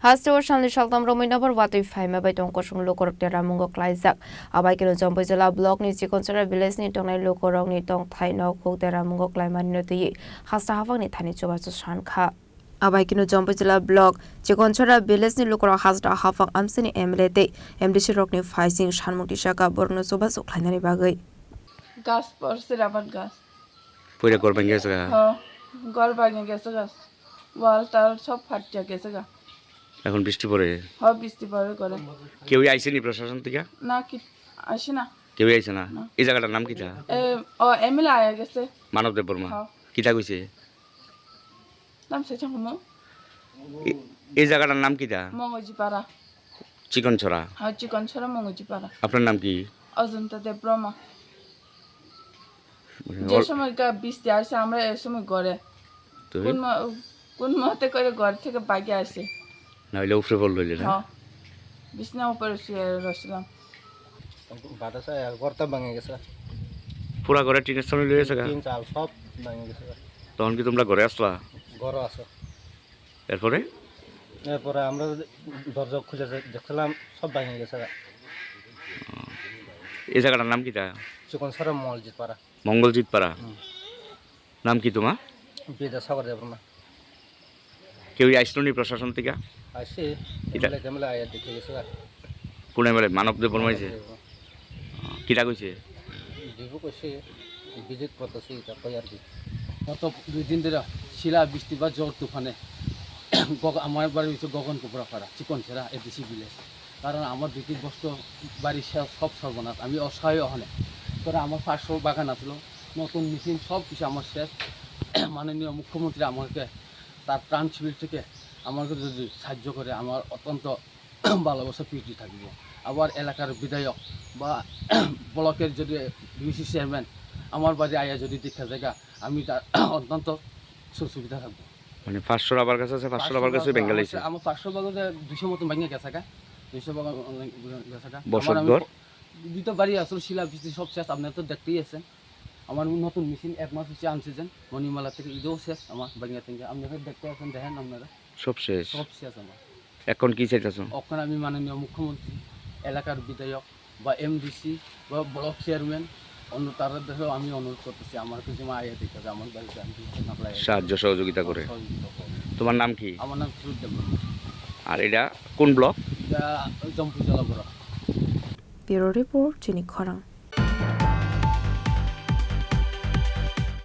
Hasto Shanli Shaltam Romina Wati Fime by Don Koshun Lokorok Teramungo Klaizak, Abakino Jompozilla Block Nisi Consider Village Nitong Lokorong Nitong Taino Kok Teramungo Climanoti, Hasta Havani Tani Chobasu Shanka. Abakino Jompozilla Block, Chiconchara Village Nilokoro Hasta Hafak Amsini Emlete, MDC Rockni Fising Shanmutishaka Borno Sobasu Clanary Bagay. Gas por siraban gas. Puede corban gesa. Gol bagin gesa gas. Wall tal sop ফাটিয়া গেছে গা এখন বৃষ্টি পড়ে বৃষ্টি পড়ে করে কেউ আইছেনি প্রশাসন থেকে না কি আসে না কেউ আইছে না এই জায়গাটার নাম কিটা এমএলএ আয়া গেছে মানবদেব বর্মা কিটা কইছে নাম সেটা হলো এই জায়গাটার নাম কিটা মঙ্গজিপাড়া চিকনছড়া চিকনছড়া মঙ্গজিপাড়া আপনার নাম কি অজন্তা দেব ব্রহ্মা যে সময় বৃষ্টি আসে আমরা এই সময় ঘরে কোন মতে করে ঘর থেকে বাইকে আসে না হইলে উপরে পড়ল হইলে না বিছনা উপরে শুয়ে রসলাম বাতাসে গর্তা ভাঙে গেছে পুরা ঘরে টিনের সামনে লয়ে গেছে তিন চাল সব ভাঙে গেছে তখন কি তোমরা ঘরে আসলা ঘর আছে এরপরে আমরা দরজা খুলে দেখলাম সব ভাঙে গেছে এই জায়গাটার নাম কিটা চিকনছড়া মলজিদ পাড়া মঙ্গলজিৎ পাড়া নাম কি তোমার বিদ্যাসাগর দেব না কেউ আইসনি প্রশাসন থেকে আসে এমএলএ আয়া দেখে গেছে পুনে মেলে মানবদেব বর্মা আইছে কিটা কইছে দিব কইছে বিদ্যুৎ পড়তেছে এটা কই আর কি গত 2 দিন ধরে শিলা বৃষ্টি বা ঝড় তুফানে আমার বাড়ি হচ্ছে গগন কোপড়াপাড়া চিকনছড়া এডিসি ভিলেজ কারণ আমার 2-3 বছর বাড়ির সব সর্বনাশ আমি অসহায় ওখানে তোরা আমার 500 বাগান আসলো নতুন মেশিন সব কিছু আমার শেষ মাননীয় মুখ্যমন্ত্রী আমাকে তার প্রাণ শিবির থেকে আমাকে যদি সাহায্য করে আমার অত্যন্ত ভালোবাসা প্রীতি থাকবে আবার এলাকার বিধায়ক বা ব্লকের যদি ডিসি চেয়ারম্যান আমার বাড়ি আয়া যদি দেখা জায়গা আমি তার অত্যন্ত সুবিধা থাকবো মানে 500 আবার কাছে আছে 500 আবার কাছে বেঙ্গল আইছে আমার 500 বাগানে 200 মতো ভাঙে গেছে গা 200 বাগান গেছে গা বসতঘর দুটো বাড়ি আসলে শিলা বৃষ্টি সব শেষ আপনারা তো দেখতেই আছেন আমার নতুন মেশিন 1 মাস হচ্ছে আনছিলেন মণিমালা থেকে ঈদও শেষ আমার বাগিয়া থেকে আপনারা দেখতে আছেন দেখেন আপনারা সব শেষ আমার এখন কি চাইতেছো এখন আমি মাননীয় মুখ্যমন্ত্রী এলাকার বিধায়ক বা এমডিসি বা ব্লক চেয়ারম্যান অন্য তারা দেখে আমি অনুরোধ করতেছি আমার কিছু আয়া দেখতে হবে আমার বাড়িতে আমি সাহায্য সহযোগিতা করে তোমার নাম কি আমার নাম সুরদেব আর এটা কোন ব্লক এটা জম্পু জেলা বড় ব্যুরো রিপোর্ট চিনি খরাং